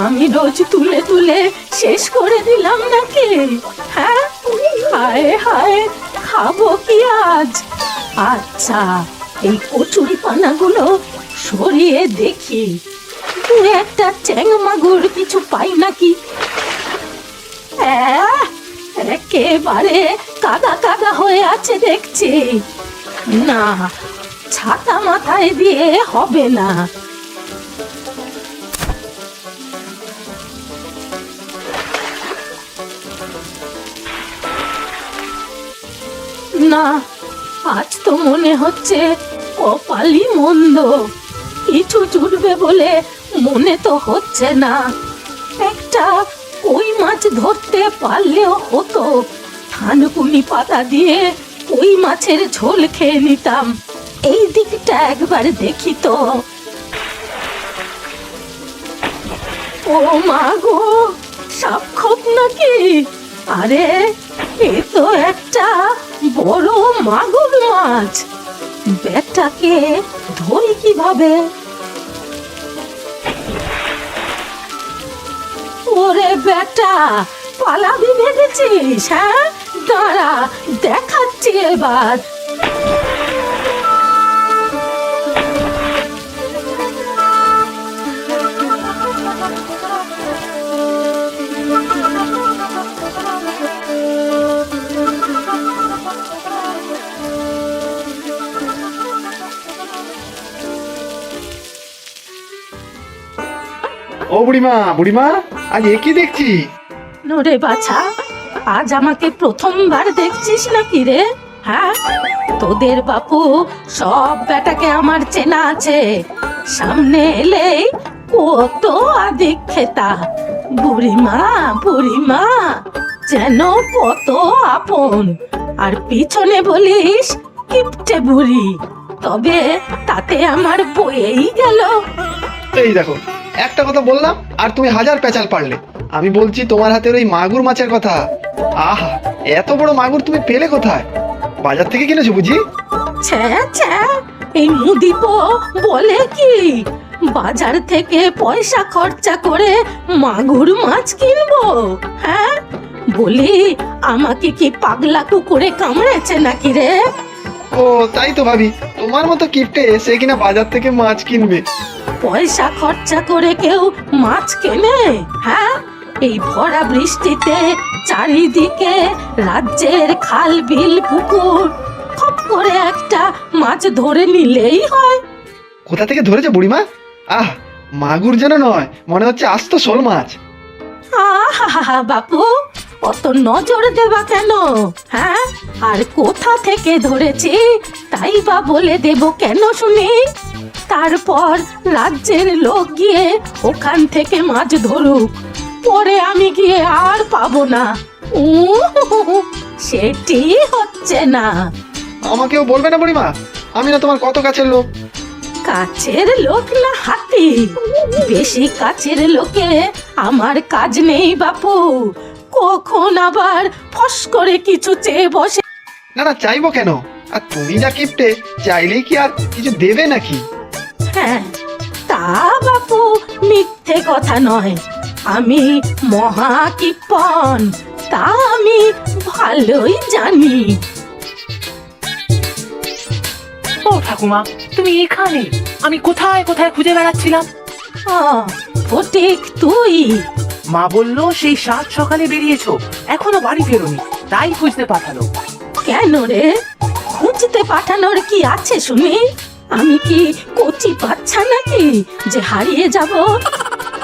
আমি রোজ তুলে তুলে শেষ করে দিলাম নাকি? হ্যাঁ, হায় হায়, খাবো কি আজ? আচ্ছা, এই কচুরি পানাগুলো সরিয়ে দেখি দু একটা চ্যাং মাগুর কিছু পাই নাকি। একেবারে কাদা কাদা হয়ে আছে দেখছি। না, ছাতা মাথায় দিয়ে হবে না। না, আজ তো মনে হচ্ছে কপালই মন্দ, কিছু জুটবে বলে মনে তো হচ্ছে না। একটা কই মাছ ধরতে পারলেও হতো, থানকুনি পাতা দিয়ে কই মাছের ঝোল খেয়ে নিতাম। এই দিকটা একবার দেখি তো। ও মা গো, সাপখোপ নাকি? আরে, এ তো একটা বড় মাগুর মাছ। ব্যাটাকে ধরি কিভাবে? ওরে বেটা, পালাবি ভেবেছিস? হ্যাঁ, দাঁড়া, দেখাচ্ছি এবার। ও বুড়িমা, বুড়িমা, আজ এ কি দেখছি? নোরে বাছা, আজ আমাকে প্রথমবার দেখছিস নাকি রে? হ্যাঁ, তোদের বাপু সব বেটাকে আমার চেনা আছে। সামনে এলেই কত আদিক খেতা। বুড়িমা বুড়িমা যেন কত আপন, আর পিছনে বলিস কিপটে বুড়ি। তবে তাতে আমার বয়েই গেল। এই দেখো, একটা কথা বললাম আর তুমি হাজার পেঁচাল পারলে। আমি বলছি তোমার হাতের ওই মাগুর মাছের কথা। আহা, এত বড় মাগুর তুমি পেলে কোথায়? বাজার থেকে কিনেছো বুঝি? ছ্যা ছ্যা, এই মুদিপ বলে কি বাজার থেকে পয়সা খরচা করে মাগুর মাছ কিনবো? হ্যাঁ, বলি আমাকে কি পাগলা কুকুরে কামড়েছে নাকি রে? ও তাই তো ভাবি, তোমার মতো কিপটে সে কিনা বাজার থেকে মাছ কিনবে। পয়সা খরচা করে কেউ মাছ কেনে? হ্যাঁ, এই ভরা বৃষ্টিতে চারিদিকে রাজ্যের খাল বিল পুকুর, খপ করে একটা মাছ ধরে নিলেই হয়। কোথা থেকে ধরেছে বুড়িমা? আহ, মাগুর যেন নয়, মনে হচ্ছে আস্ত শোল মাছ। আহা বাপু, অত নজর দেবা কেন? হ্যাঁ, আর কোথা থেকে ধরেছি তাই বা বলে দেব কেন শুনি? তারপর রাজ্যের লোক গিয়ে ওখান থেকে মাছ ধরুক, পরে আমি গিয়ে আর পাবো না। সেটি হচ্ছে না। আমাকেও বলবে না বুড়িমা? আমি না তোমার কত কাছের লোক। কাছের লোক না হাতি? বেশি কাছের লোকে আমার কাজ নেই বাপু। কখন আবার ফস করে কিছু চেয়ে বসে। না না, চাইবো কেন? আর তুমি যা কিপটে, চাইলেই কি আর কিছু দেবে নাকি? হ্যাঁ, তা বাপু মিথ্যে কথা নয়। আমি মহা কিপন, তা আমি ভালোই জানি। ও ঠাকুমা, তুমি এখানে? আমি কোথায় কোথায় খুঁজে বেড়াচ্ছিলাম। ফটিক তুই? মা বললো সেই 7 সকালে বেরিয়েছো, এখনো বাড়ি ফেরোনি, তাই খুঁজতে পাঠালো। কেন রে, খুঁজতে পাঠানোর কি আছে শুনি? আমি কি কচি বাচ্চা নাকি যে হারিয়ে যাব?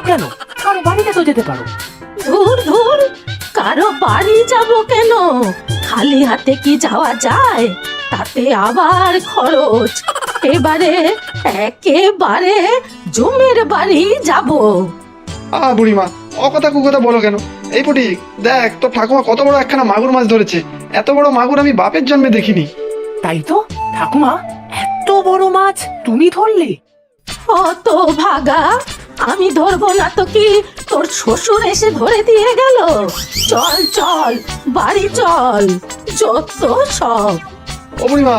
কেন, কারো বাড়িতে তো যেতে পারো। ধুর ধুর, কারো বাড়ি যাব কেন? খালি হাতে কি যাওয়া যায়? তাতে আবার খরচ। এবারে একেবারে জমের বাড়ি যাব। বুড়িমা, অকথা কুকথা বলো কেন? এই ফটিক, দেখ তো ঠাকুমা কত বড় একখানা মাগুর মাছ ধরেছে। এত বড় মাগুর আমি বাপের জন্মে দেখিনি। তাই তো ঠাকুমা, এত বড় মাছ তুমি ধরলে? অত ভাগা, আমি ধরবো না তো কি তোর শ্বশুর এসে ধরে দিয়ে গেল? চল চল, বাড়ি চল, যত সব। ও বুড়িমা,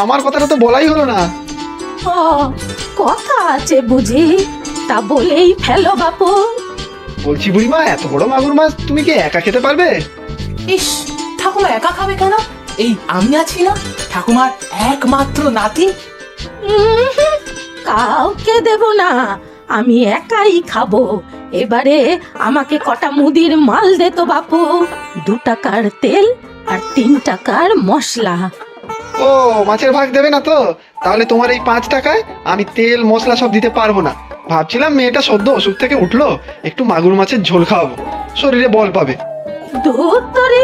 আমার কথাটা তো বলাই হলো না। কথা আছে বুঝি? তা বলেই ফেলো বাপু। বলছি বুড়িমা, এত বড় মাগুর মাছ তুমি কি একা খেতে পারবে? ইস, ঠাকুমা একা খাবে কেন? এই আমি আছি না, ঠাকুমার একমাত্র নাতি। উহুম, কাউকে দেব না, আমি একাই খাবো। এবারে আমাকে কটা মুদির মাল দে তো বাপু, 2 টাকার তেল আর 3 টাকার মশলা। ও, মাছের ভাগ দেবে না তো? তাহলে তোমার এই 5 টাকায় আমি তেল মশলা সব দিতে পারবো না। ভাবছিলাম মেয়েটা সদ্য অসুখ থেকে উঠলো, একটু মাগুর মাছের ঝোল খাওয়াবো, শরীরে বল পাবে। দূর তোরে,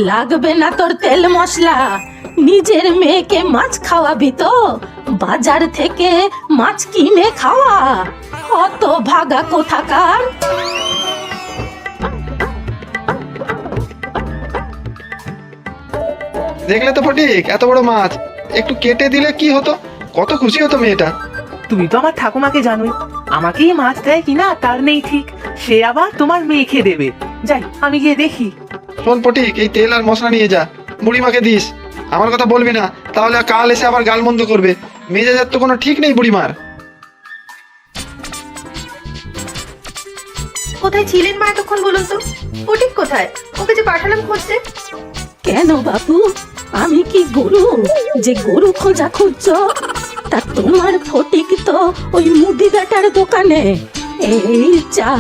লাগবে না তোর তেল মশলা। নিজের মেয়েকে মাছ খাওয়াবি তো? বাজার থেকে মাছ কিনে খাওয়া, কত ভাগা কোথাকার। দেখলে তো ফটিক, এত বড় মাছ একটু কেটে দিলে কি হতো, কত খুশি হতো মেয়েটা। তুমি তো আমার ঠাকুমাকে জানোই, আমাকেই মাছ দেয় কিনা তার নেই ঠিক, সে আবার তোমার মেয়েকে দেবে। যাই, আমি গিয়ে দেখি। শোন ফটিক, এই তেল আর মশলা নিয়ে যা, বুড়িমাকে দিস। আমার কথা বলবি না, তাহলে কাল এসে আবার গালমন্দ করবে। মেজাজের তো কোনো ঠিক নেই বুড়িমার। কোথায় ছিলেন মা এতক্ষণ বলুন তো? ফটিক কোথায়? ওকে যে পাঠালাম খুঁজতে। কেন বাবু, আমি কি গরু যে গরু খোঁজা খুঁজছ? তা তোমার ফটিক তো ওই মুদি বেটার দোকানে। এই যা,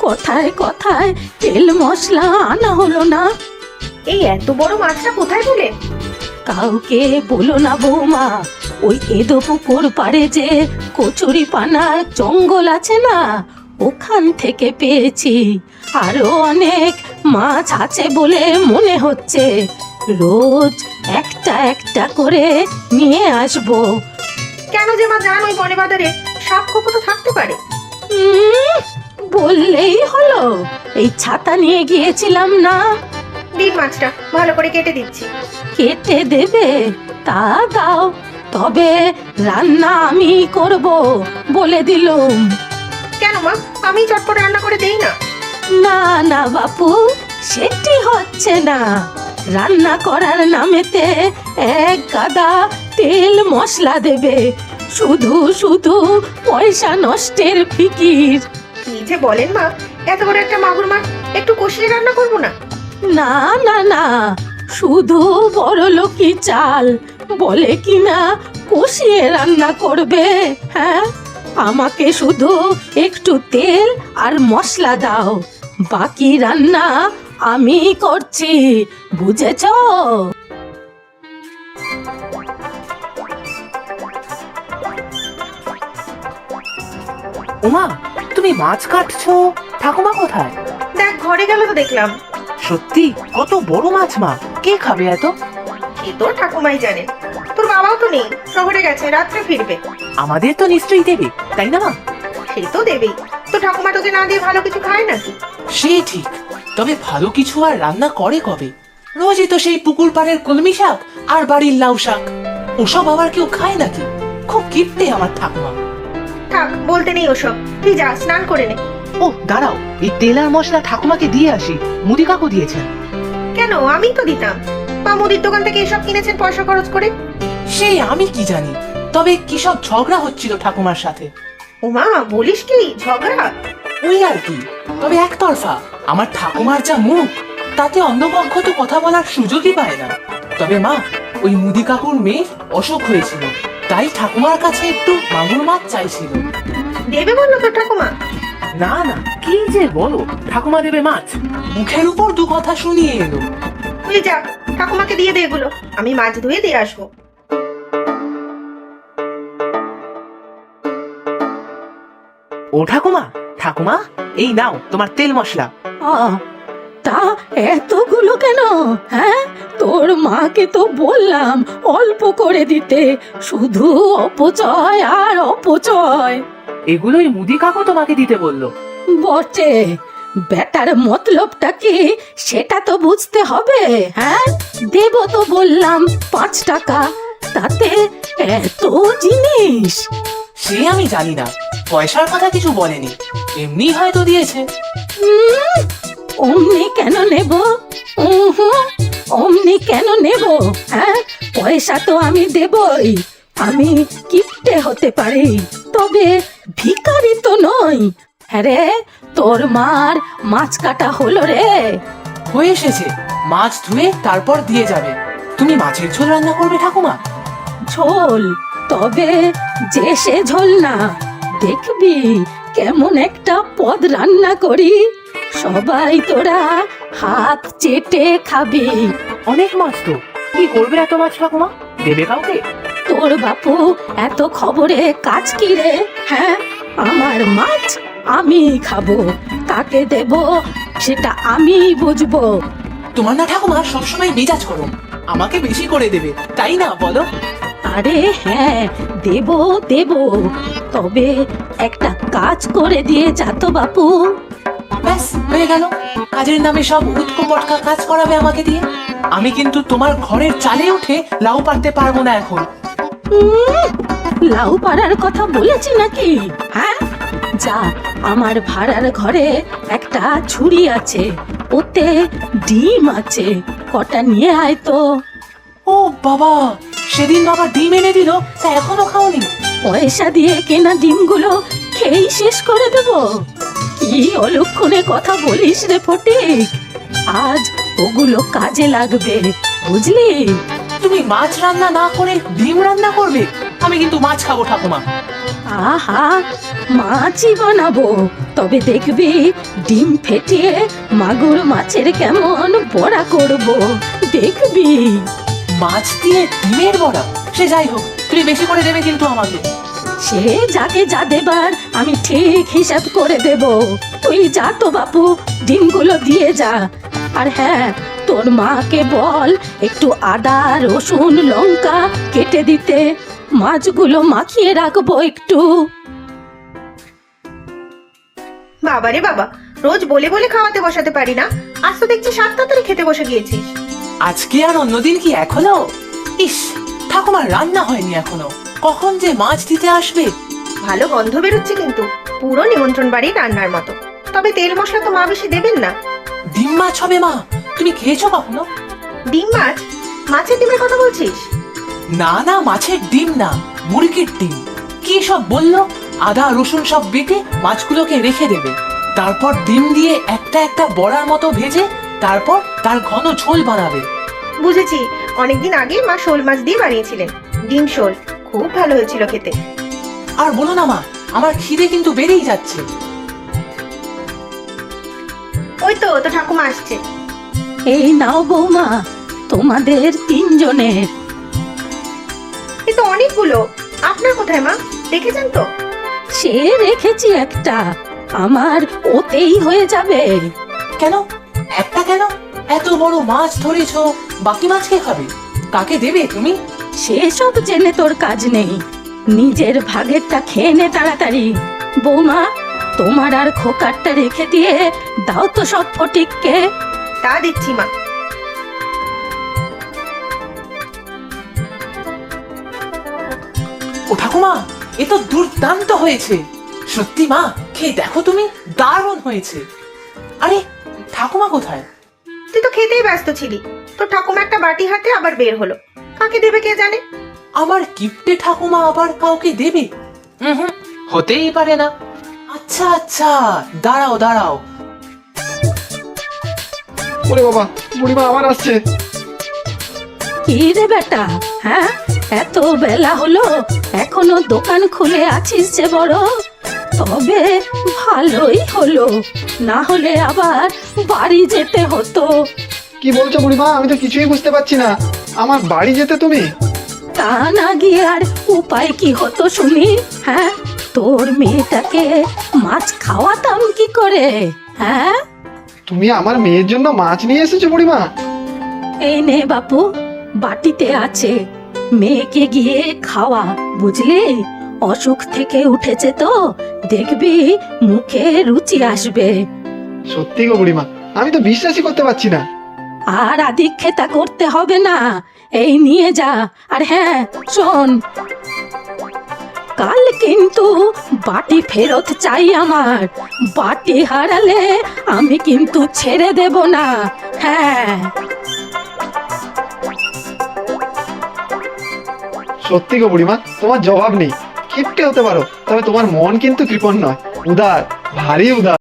কথায় কথায় তেল মশলা আনা হলো না। এই এত বড় মাছটা কোথায় পেলে? কাউকে বলো না বৌমা, ওই এদো পুকুর পাড়ে যে কচুরি পানার জঙ্গল আছে না, ওখান থেকে পেয়েছি। আরো অনেক মাছ আছে বলে মনে হচ্ছে, রোজ একটা একটা করে নিয়ে আসবো। কেন যে মা জান ওই বনে বাজারে সাপ খোপ তো থাকতে পারে? উম, বললেই হলো, এই ছাতা নিয়ে গিয়েছিলাম না। দিন মাছটা ভালো করে কেটে দিচ্ছি। কেটে দেবে? তা দাও, তবে রান্না আমি করব বলে দিলুম। কেন মা, আমি চটপট রান্না করে দেই না? না না বাপু, সেটি হচ্ছে না। রান্না করার নামেতে এক গাদা তেল মশলা দেবে, শুধু শুধু পয়সা নষ্টের ফিকির। কি যে বলেন মা, এত বড় একটা মাগুর মাছ একটু কষিয়ে রান্না করবো না? না না না, শুধু বড় লোকি চাল বলে কিনা কষিয়ে রান্না করবে? হ্যাঁ, আমাকে শুধু একটু তেল আর মশলা দাও, বাকি রান্না আমি করছি, বুঝেছ? ওমা, তুমি মাছ কাটছো, ঠাকুমা কোথায়? দেখ, ঘরে গেল তো দেখলাম। সত্যি কত বড় মাছ মা, কে খাবে এত? সে তো ঠাকুমাই জানেন, তোর বাবাও তো নেই, শহরে গেছে, রাত্রে ফিরবে। আমাদের তো নিশ্চয়ই দেবে, তাই না মা? সে তো দেবেই, তো ঠাকুমা তোকে না দিয়ে ভালো কিছু খায় নাকি? সে ঠিক, তবে ভালো কিছু আর রান্না করে কবে? রোজই তো সেই পুকুর পাড়ের কলমি শাক আর বাড়ির লাউ শাক, ওসব আবার কেউ খায় নাকি? খুব কিপটে আমার ঠাকুমা। থাক, বলতে নেই ওসব, তুই যা স্নান করে নে। ও দাঁড়াও, এই তেল আর মশলা ঠাকুমাকে দিয়ে আসি, মুদি কাকু দিয়েছেন। কেন, আমি তো দিতাম। বা মুদির দোকান থেকে এসব কিনেছেন পয়সা খরচ করে? সেই আমি কি জানি, তবে কি সব ঝগড়া হচ্ছিল ঠাকুমার সাথে। ও মা, বলিস কি ঝগড়া? ওই আর কি, তবে একতরফা। আমার ঠাকুমার যা মুখ, তাতে অন্ধপক্ষ তো কথা বলার সুযোগই পায় না। তবে মা, ওই মুদি কাকুর মেয়ে অসুখ হয়েছিল, তাই ঠাকুমার কাছে একটু মাগুর মাছ চাইছিল। দেবে বললো তো ঠাকুমা? না না, কি যে বলো, ঠাকুমা দেবে মাছ? মুখের উপর দু কথা শুনিয়ে এলো। তুই যা, ঠাকুমাকে দিয়ে দে এগুলো, আমি মাছ ধুয়ে দিয়ে আসবো। ও ঠাকুমা, ঠাকুমা, এই নাও তোমার তেল মশলা। আহ, তা এতগুলো কেন? হ্যাঁ, তোর মাকে তো বললাম অল্প করে দিতে, শুধু অপচয় আর অপচয়। এগুলোই মুদি কাকু তোমাকে দিতে বললো। বটে, বেটার মতলবটা কি সেটা তো বুঝতে হবে। হ্যাঁ, দেব তো বললাম 5 টাকা, তাতে এত জিনিস। সে আমি জানি না, পয়সার কথা কিছু বলেনি, এমনি হয়তো দিয়েছে। উম, অমনি কেন নেব? অমনি কেন নেব? হ্যাঁ, পয়সা তো আমি দেবই। আমি কিপটে হতে পারি, তবে ভিখারি তো নই। হ্যাঁ রে, তোর মার মাছ কাটা হলো রে। হয়ে এসেছে, মাছ ধুয়ে তারপর দিয়ে যাবে। তুমি মাছের ঝোল রান্না করবে ঠাকুমা? ঝোল? তবে যে সে ঝোল না, দেখবি কেমন একটা পদ রান্না করি, সবাই তোরা হাত চেটে খাবি। অনেক মাছ তো, কি করবে এত মাছ ঠাকুমা? দেবে কাউকে? তোর বাপু এত খবরে কাজ কি রে? হ্যাঁ, আমার মাছ আমি খাবো, কাকে দেব সেটা আমি বুঝবো। তোমার না ঠাকুমা সবসময় মেজাজ করো, আমাকে বেশি করে দেবে তাই না বলো? আরে হ্যাঁ, দেব দেব, তবে একটা কাজ করে দিয়ে যা তো বাপু। ব্যাস হয়ে গেল, কাজের নামে সব উটকো পটকা কাজ করাবে আমাকে দিয়ে। আমি কিন্তু তোমার ঘরের চালে উঠে লাউ পারতে পারবো না এখন। লাউ পাড়ার কথা বলেছি নাকি? হ্যাঁ, যা, আমার ভাড়ার ঘরে একটা ঝুড়ি আছে, ওতে ডিম আছে, কটা নিয়ে আয় তো। ও বাবা, সেদিন বাবা ডিম এনে দিল, তা এখনো খাওনি? পয়সা দিয়ে কেনা ডিমগুলো খেয়েই শেষ করে দেব? কি অলক্ষণে কথা বলিস রে ফটিক, আজ ওগুলো কাজে লাগবে, বুঝলি? তুমি মাছ রান্না না করে ডিম রান্না করবে? আমি কিন্তু মাছ খাবো ঠাকুমা। আহা, মাছই বানাবো, তবে দেখবি ডিম ফেটিয়ে মাগুর মাছের কেমন বড়া করব, দেখবি। মাছ দিয়ে ডিমের বড়া? সে যাই হোক, তুমি বেশি করে দেবে কিন্তু আমাকে। সে যাকে যা দেবার আমি ঠিক হিসাব করে দেব, তুই যা তো বাপু, ডিমগুলো দিয়ে যা। আর হ্যাঁ, তোর মাকে বল একটু আদা রসুন লঙ্কা কেটে দিতে, মাছগুলো মাখিয়ে রাখবো একটু। বাবারে বাবা, রোজ বলে বলে খাওয়াতে বসাতে পারি না, আজ তো দেখছি 7 তাড়াতাড়ি খেতে বসে গিয়েছিস। আজকে আর অন্যদিন কি এখনো? ইস, ঠাকুমার রান্না হয়নি এখনো, কখন যে মাছ দিতে আসবে। ভালো গন্ধ বেরোচ্ছে কিন্তু, পুরো নিমন্ত্রণ বাড়ির রান্নার মতো। তবে তেল মশলা তো মা বেশি দেবেন না। ডিম মাছ হবে মা, তুমি খেয়েছো কখনো? ডিম মাছ? মাছের ডিমের কথা বলছিস? না না, মাছের ডিম না, মুরগির ডিম। কি সব বললো? আদা রসুন সব বেটে মাছগুলোকে রেখে দেবে, তারপর ডিম দিয়ে একটা একটা বড়ার মতো ভেজে তারপর তার ঘন ঝোল বানাবে। বুঝেছি, অনেকদিন আগে মা শোল মাছ দিয়ে বানিয়েছিলেন ডিম শোল, খুব ভালো হয়েছিল খেতে। আর বলো না মা, আমার খিদে কিন্তু বেড়েই যাচ্ছে। ওই তো তো ঠাকুমা আসছে। এই নাও বৌমা, তোমাদের 3 জনের। এ তো অনেকগুলো। আপনার কোথায় মা, দেখেছেন তো? সে রেখেছি একটা, আমার ওতেই হয়ে যাবে। কেন একটা কেন? এত বড় মাছ ধরেছো, বাকি মাছ কে খাবে? কাকে দেবে তুমি? সেসব জেনে তোর কাজ নেই, নিজের ভাগেরটা খেয়ে নে তাড়াতাড়ি। বৌমা, তোমার আর খোকারটা রেখে দিয়ে দাও তো সব ফটিককে। তা দিচ্ছি মা। ও ঠাকুমা, এ তো দুর্দান্ত হয়েছে। সত্যি মা, খেয়ে দেখো তুমি, দারুণ হয়েছে। আরে ঠাকুমা কোথায়? তুই তো খেতেই ব্যস্ত ছিলি, তোর ঠাকুমা একটা বাটি হাতে আবার বের হলো, কাকে দেবে কে জানে। আমার গিফটে ঠাকুমা আবার কাউকে দেবে? হুম, হতেই পারে না। আচ্ছা আচ্ছা, দাঁড়াও দাঁড়াও। ওরে বাবা, বুড়িমা আবার আসছে। কি রে বেটা, হ্যাঁ, এত বেলা হলো এখনো দোকান খুলে আছিস যে বড়? তবে ভালোই হলো, না হলে আবার বাড়ি যেতে হতো। কি বলছো বুড়িমা? আমি তো কিছুই বুঝতে পারছি না। আমার বাড়ি যেতে তুমি? তা না গিয়ে আর উপায় কি হতো শুনি? হ্যাঁ, তোর মেয়েটাকে মাছ খাওয়াতাম কি করে? হ্যাঁ, তুমি আমার মেয়ের জন্য মাছ নিয়ে এসেছো বুড়িমা? এই নে বাপু, বাটিতে আছে, মেয়েকে গিয়ে খাওয়া, বুঝলি? অসুখ থেকে উঠেছে তো, দেখবি মুখে রুচি আসবে। সত্যি গো বুড়িমা, আমি তো বিশ্বাসই করতে পারছি না। আর আদিক্ষেতা করতে হবে না, এই নিয়ে যা। আর হ্যাঁ শোন, কাল কিন্তু বাটি ফেরত চাই আমার, বাটি হারালে আমি কিন্তু ছেড়ে দেব না। হ্যাঁ, সত্যি গো বুড়িমা, তোমার জবাব নেই। কিপটে হতে পারো, তবে তোমার মন কিন্তু কৃপণ নয়, উদার। ভারী উদার।